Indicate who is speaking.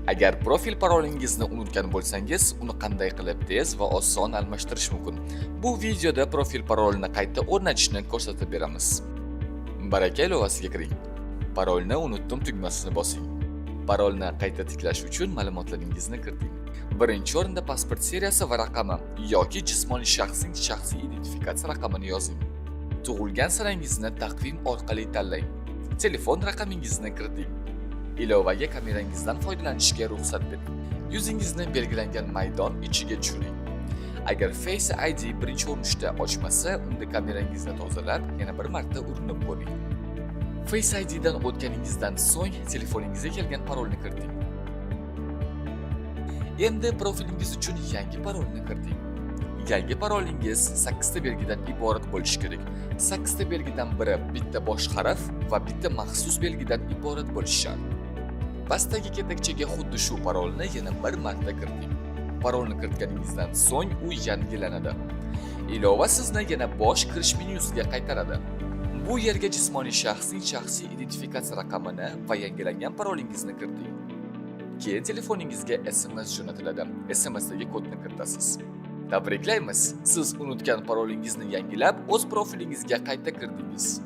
Speaker 1: Agar profil parolingizni unutgan bo'lsangiz, uni qanday qilib tez va oson almashtirish mumkin? Bu videoda profil parolni qayta o'rnatishni ko'rsatib beramiz. Baraka ilovasiga kiring. Parolni unutdim tugmasini bosing. Parolni qayta tiklash uchun ma'lumotlaringizni kiriting. Birinchi o'rinda pasport seriyasi va raqami yoki jismoniy shaxsning shaxsiy identifikatsiya raqamini yozing. Tug'ilgan sanangizni taqvim orqali tanlang. Telefon raqamingizni kiriting. Ilovaga kamerangizdan foydalanishga ruxsat bering. Yuzingizni belgilangan maydon ichiga tushiring. Agar Face ID birinchi urinishda ochmasa, unda kamerangizni tozalab, yana bir marta urinib ko'ring. Face ID dan o'tganingizdan so'ng telefoningizga kelgan parolni kiriting. Endi profilingiz uchun yangi parolni kiriting. Yangi parolingiz 8 ta belgidan iborat bo'lishi kerak. 8 ta belgidan biri bitta bosh harf va bitta maxsus belgidan iborat bo'lishi shart. Pastdagi ketakchaga xuddi shu parolni yana bir marta kiriting. Parolni kiritganingizdan so'ng u yangilanadi. Ilova sizni yana bosh kirish menyusiga qaytaradi. Bu yerga jismoniy shaxsning shaxsiy identifikatsiya raqamini va yangilangan parolingizni kiriting. Keyin telefoningizga SMS jo'natiladi. SMSdagi kodni kiritasiz. Tabriklaymiz! Siz unutgan parolingizni yangilab, o'z profilingizga qayta kirdingiz.